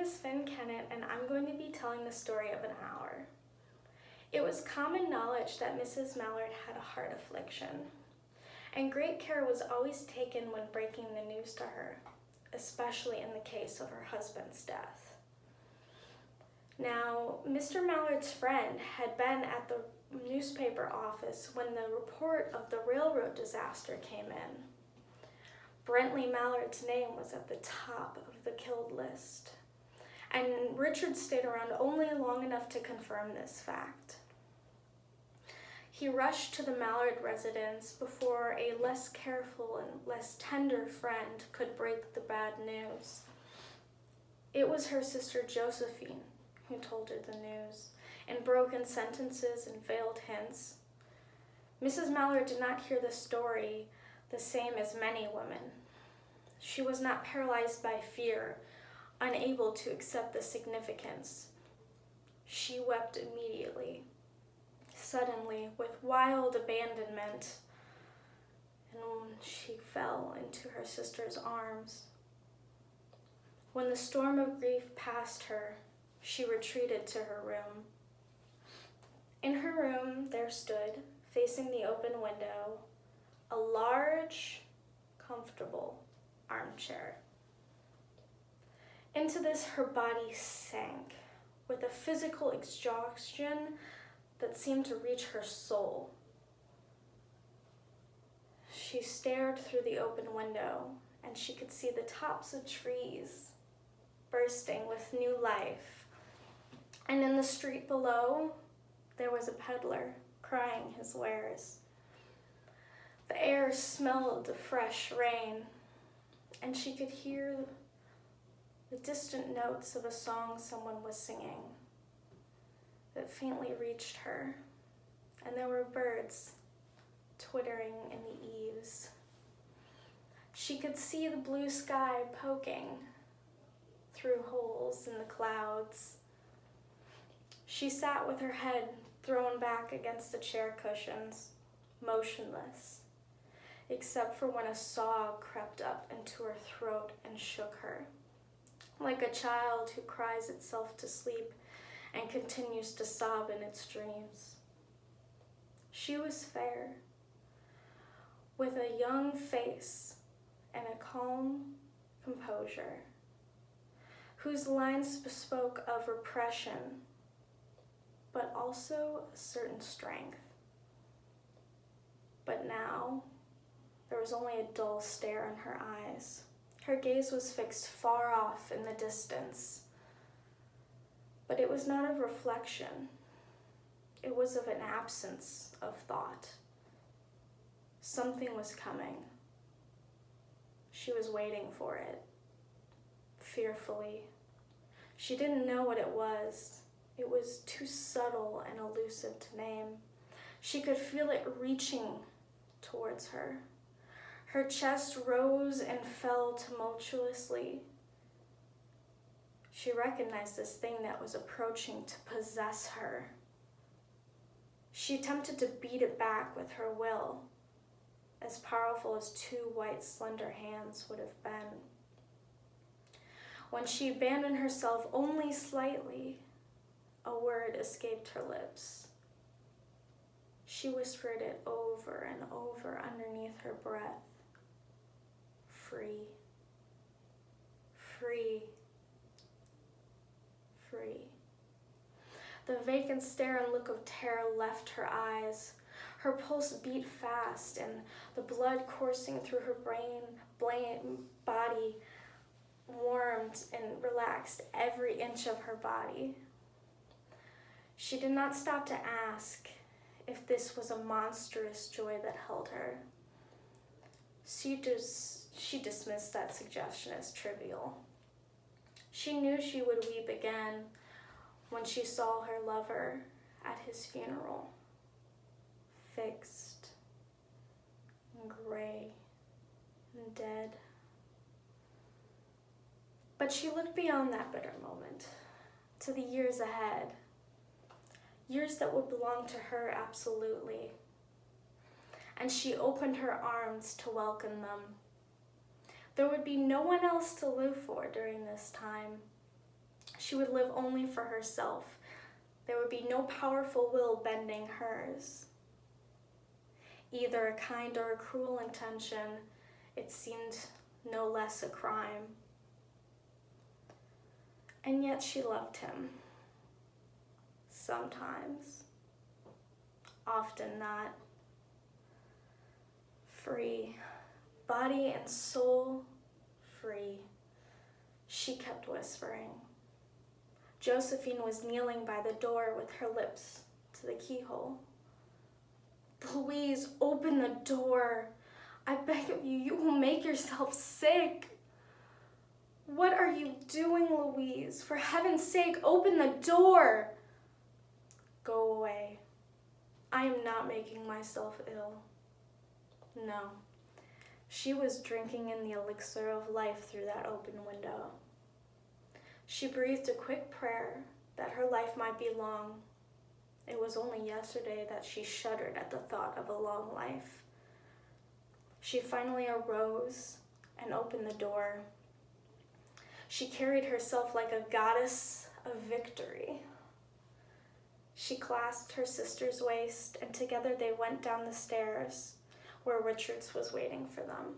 is Finn Kennett, and I'm going to be telling the story of an hour. It was common knowledge that Mrs. Mallard had a heart affliction, and great care was always taken when breaking the news to her, especially in the case of her husband's death. Now, Mr. Mallard's friend had been at the newspaper office when the report of the railroad disaster came in. Brentley Mallard's name was at the top of the killed list, and Richard stayed around only long enough to confirm this fact. He rushed to the Mallard residence before a less careful and less tender friend could break the bad news. It was her sister Josephine who told her the news, in broken sentences and veiled hints. Mrs. Mallard did not hear the story the same as many women. She was not paralyzed by fear, unable to accept the significance. She wept immediately, suddenly, with wild abandonment, and she fell into her sister's arms. When the storm of grief passed her, she retreated to her room. In her room there stood, facing the open window, a large, comfortable armchair. Into this her body sank, with a physical exhaustion that seemed to reach her soul. She stared through the open window, and she could see the tops of trees bursting with new life. And in the street below, there was a peddler crying his wares. The air smelled of fresh rain, and she could hear the distant notes of a song someone was singing that faintly reached her, and there were birds twittering in the eaves. She could see the blue sky poking through holes in the clouds. She sat with her head thrown back against the chair cushions, motionless, except for when a sob crept up into her throat and shook her, like a child who cries itself to sleep and continues to sob in its dreams. She was fair, with a young face and a calm composure, whose lines bespoke of repression, but also a certain strength. But now, there was only a dull stare in her eyes. Her gaze was fixed far off in the distance. But it was not of reflection. It was of an absence of thought. Something was coming. She was waiting for it, fearfully. She didn't know what it was. It was too subtle and elusive to name. She could feel it reaching towards her. Her chest rose and fell tumultuously. She recognized this thing that was approaching to possess her. She attempted to beat it back with her will, as powerful as two white, slender hands would have been. When she abandoned herself only slightly, a word escaped her lips. She whispered it over and over underneath her breath. Free, free, free. The vacant stare and look of terror left her eyes. Her pulse beat fast, and the blood coursing through her body warmed and relaxed every inch of her body. She did not stop to ask if this was a monstrous joy that held her. She dismissed that suggestion as trivial. She knew she would weep again when she saw her lover at his funeral, fixed and gray and dead. But she looked beyond that bitter moment to the years ahead, years that would belong to her absolutely. And she opened her arms to welcome them. There would be no one else to live for during this time. She would live only for herself. There would be no powerful will bending hers. Either a kind or a cruel intention, it seemed no less a crime. And yet she loved him. Sometimes. Often not. Free. Body and soul free. She kept whispering. Josephine was kneeling by the door with her lips to the keyhole. Louise, open the door. I beg of you, you will make yourself sick. What are you doing, Louise? For heaven's sake, open the door. Go away. I am not making myself ill. No. She was drinking in the elixir of life through that open window. She breathed a quick prayer that her life might be long. It was only yesterday that she shuddered at the thought of a long life. She finally arose and opened the door. She carried herself like a goddess of victory. She clasped her sister's waist, and together they went down the stairs where Richards was waiting for them.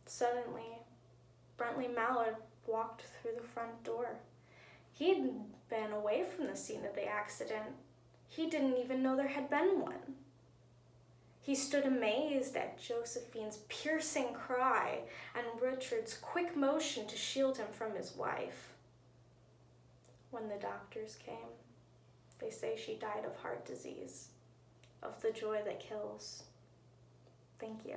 Suddenly, Brentley Mallard walked through the front door. He'd been away from the scene of the accident. He didn't even know there had been one. He stood amazed at Josephine's piercing cry and Richard's quick motion to shield him from his wife. When the doctors came, they say she died of heart disease, of the joy that kills. Thank you.